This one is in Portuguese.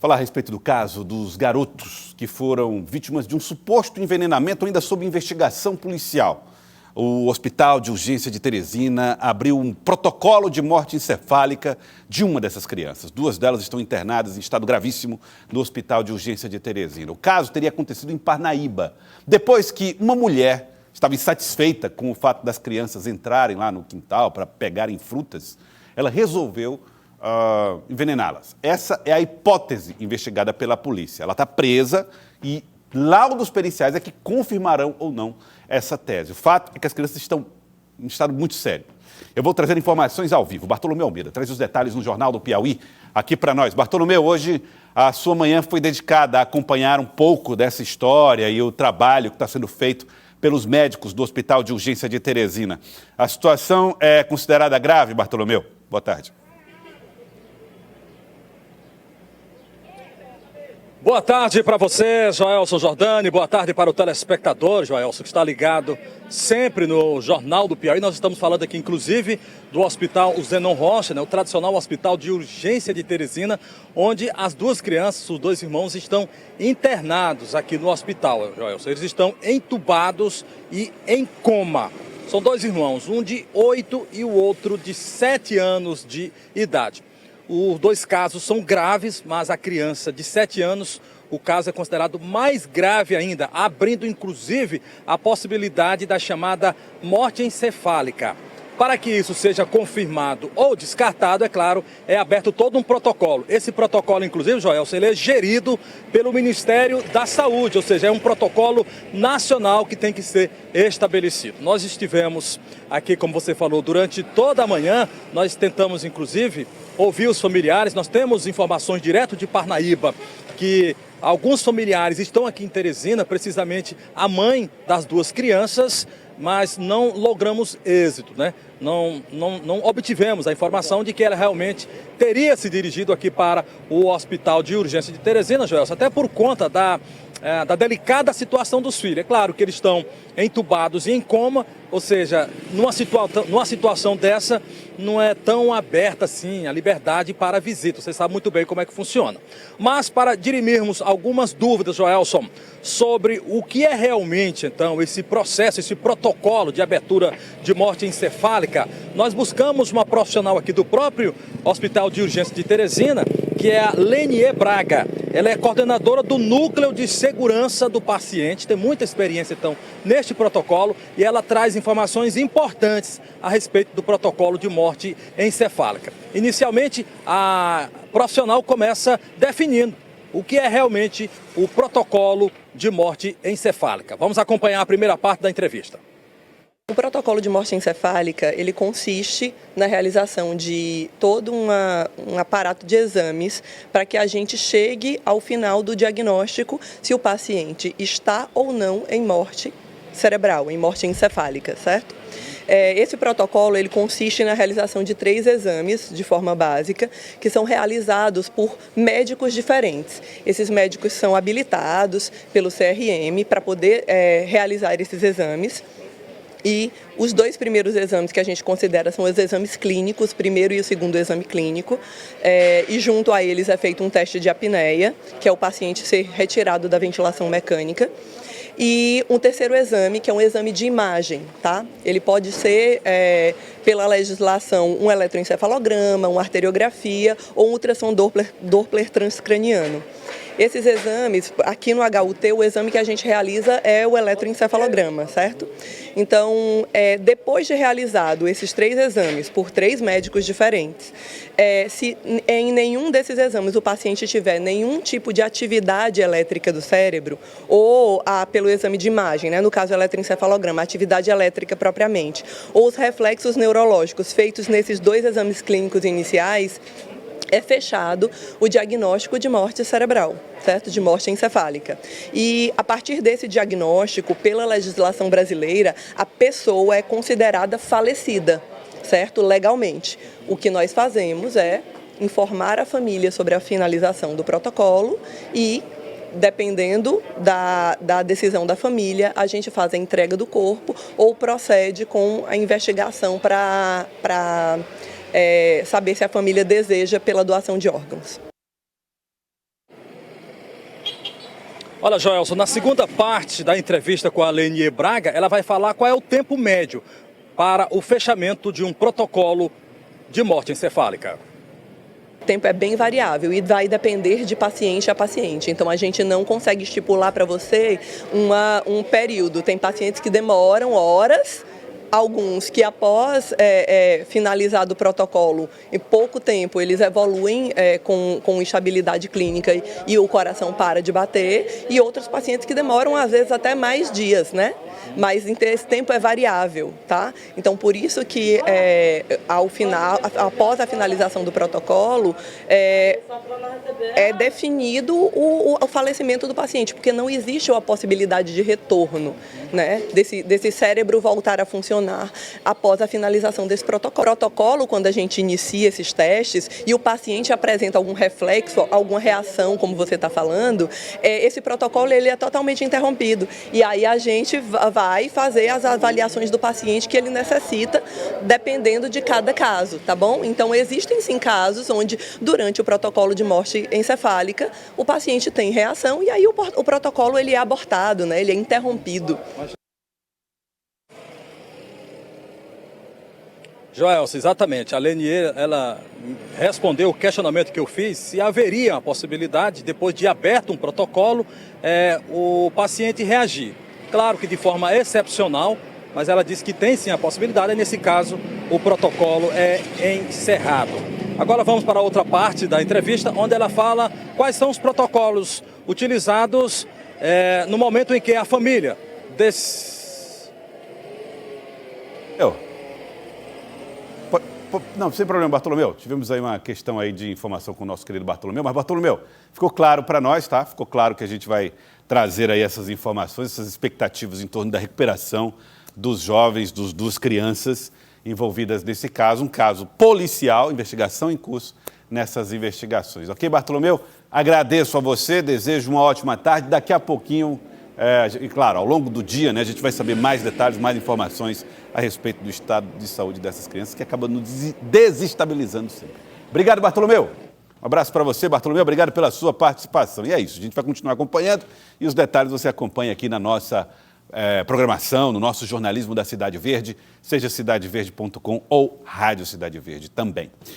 Falar a respeito do caso dos garotos que foram vítimas de um suposto envenenamento ainda sob investigação policial. O Hospital de Urgência de Teresina abriu um protocolo de morte encefálica de uma dessas crianças. Duas delas estão internadas em estado gravíssimo no Hospital de Urgência de Teresina. O caso teria acontecido em Parnaíba, depois que uma mulher estava insatisfeita com o fato das crianças entrarem lá no quintal para pegarem frutas. Ela resolveu envenená-las. Essa é a hipótese investigada pela polícia. Ela está presa e laudos periciais é que confirmarão ou não essa tese. O fato é que as crianças estão em estado muito sério. Eu vou trazer informações ao vivo. Bartolomeu Almeida traz os detalhes no Jornal do Piauí aqui para nós. Bartolomeu, hoje a sua manhã foi dedicada a acompanhar um pouco dessa história e o trabalho que está sendo feito pelos médicos do Hospital de Urgência de Teresina. A situação é considerada grave, Bartolomeu? Boa tarde. Boa tarde para você, Joelson Jordani. Boa tarde para o telespectador, Joelson, que está ligado sempre no Jornal do Piauí. Nós estamos falando aqui, inclusive, do Hospital Zenon Rocha, o tradicional Hospital de Urgência de Teresina, onde as duas crianças, os dois irmãos, estão internados aqui no hospital, Joelson. Eles estão entubados e em coma. São dois irmãos, um de 8 e o outro de 7 anos de idade. Os dois casos são graves, mas a criança de 7 anos, o caso é considerado mais grave ainda, abrindo inclusive a possibilidade da chamada morte encefálica. Para que isso seja confirmado ou descartado, é claro, é aberto todo um protocolo. Esse protocolo, inclusive, Joelson, ele é gerido pelo Ministério da Saúde, ou seja, é um protocolo nacional que tem que ser estabelecido. Nós estivemos aqui, como você falou, durante toda a manhã, nós tentamos, inclusive, ouvir os familiares. Nós temos informações direto de Parnaíba que alguns familiares estão aqui em Teresina, precisamente a mãe das duas crianças, mas não logramos êxito, né? Não obtivemos a informação de que ela realmente teria se dirigido aqui para o Hospital de Urgência de Teresina, Joelson, até por conta da delicada situação dos filhos. É claro que eles estão entubados e em coma, ou seja, numa situação dessa, não é tão aberta assim a liberdade para visita. Você sabe muito bem como é que funciona. Mas para dirimirmos algumas dúvidas, Joelson, sobre o que é realmente, então, esse processo, esse protocolo de abertura de morte encefálica, nós buscamos uma profissional aqui do próprio Hospital de Urgência de Teresina, que é a Lenier Braga. Ela é coordenadora do Núcleo de Segurança do Paciente, tem muita experiência, então, neste protocolo, e ela traz informações importantes a respeito do protocolo de morte encefálica. Inicialmente, a profissional começa definindo o que é realmente o protocolo de morte encefálica. Vamos acompanhar a primeira parte da entrevista. O protocolo de morte encefálica, ele consiste na realização de todo um aparato de exames para que a gente chegue ao final do diagnóstico se o paciente está ou não em morte cerebral, em morte encefálica, certo? Esse protocolo ele consiste na realização de 3 exames de forma básica, que são realizados por médicos diferentes. Esses médicos são habilitados pelo CRM para poder realizar esses exames. E os 2 primeiros exames que a gente considera são os exames clínicos, o primeiro e o segundo exame clínico, e junto a eles é feito um teste de apneia, que é o paciente ser retirado da ventilação mecânica. E um terceiro exame, que é um exame de imagem, tá? Ele pode ser, pela legislação, um eletroencefalograma, uma arteriografia ou um ultrassom Doppler transcraniano. Esses exames, aqui no HUT, o exame que a gente realiza é o eletroencefalograma, certo? Então, depois de realizado esses 3 exames por 3 médicos diferentes, se em nenhum desses exames o paciente tiver nenhum tipo de atividade elétrica do cérebro, ou pelo exame de imagem, né, no caso o eletroencefalograma, atividade elétrica propriamente, ou os reflexos neurológicos feitos nesses 2 exames clínicos iniciais, é fechado o diagnóstico de morte cerebral, certo? De morte encefálica. E a partir desse diagnóstico, pela legislação brasileira, a pessoa é considerada falecida, certo? Legalmente. O que nós fazemos é informar a família sobre a finalização do protocolo e, dependendo da decisão da família, a gente faz a entrega do corpo ou procede com a investigação para saber se a família deseja pela doação de órgãos. Olha, Joelson, na segunda parte da entrevista com a Lenier Braga, ela vai falar qual é o tempo médio para o fechamento de um protocolo de morte encefálica. O tempo é bem variável e vai depender de paciente a paciente. Então, a gente não consegue estipular para você um período. Tem pacientes que demoram horas, alguns que após finalizado o protocolo, em pouco tempo, eles evoluem com instabilidade clínica e o coração para de bater, e outros pacientes que demoram, às vezes, até mais dias, né? Mas esse tempo é variável, tá? Então, por isso que ao final, após a finalização do protocolo, é definido o falecimento do paciente, porque não existe a possibilidade de retorno, né, desse cérebro voltar a funcionar após a finalização desse protocolo. O protocolo, quando a gente inicia esses testes e o paciente apresenta algum reflexo, alguma reação, como você está falando, esse protocolo ele é totalmente interrompido. E aí a gente vai fazer as avaliações do paciente que ele necessita, dependendo de cada caso, tá bom? Então, existem sim casos onde, durante o protocolo de morte encefálica, o paciente tem reação e aí o protocolo ele é abortado, né? Ele é interrompido. Joelson, exatamente. A Lenier, ela respondeu o questionamento que eu fiz, se haveria a possibilidade, depois de aberto um protocolo, o paciente reagir. Claro que de forma excepcional, mas ela disse que tem sim a possibilidade, e nesse caso o protocolo é encerrado. Agora vamos para a outra parte da entrevista, onde ela fala quais são os protocolos utilizados no momento em que a família Não, sem problema, Bartolomeu. Tivemos aí uma questão aí de informação com o nosso querido Bartolomeu, mas Bartolomeu, ficou claro para nós, tá? Ficou claro que a gente vai trazer aí essas informações, essas expectativas em torno da recuperação dos jovens, das duas crianças envolvidas nesse caso, um caso policial, investigação em curso nessas investigações. Ok, Bartolomeu? Agradeço a você, desejo uma ótima tarde. Daqui a pouquinho, e claro, ao longo do dia, né, a gente vai saber mais detalhes, mais informações a respeito do estado de saúde dessas crianças que acabam nos desestabilizando sempre. Obrigado, Bartolomeu. Um abraço para você, Bartolomeu. Obrigado pela sua participação. E é isso, a gente vai continuar acompanhando e os detalhes você acompanha aqui na nossa programação, no nosso jornalismo da Cidade Verde, seja cidadeverde.com ou Rádio Cidade Verde também.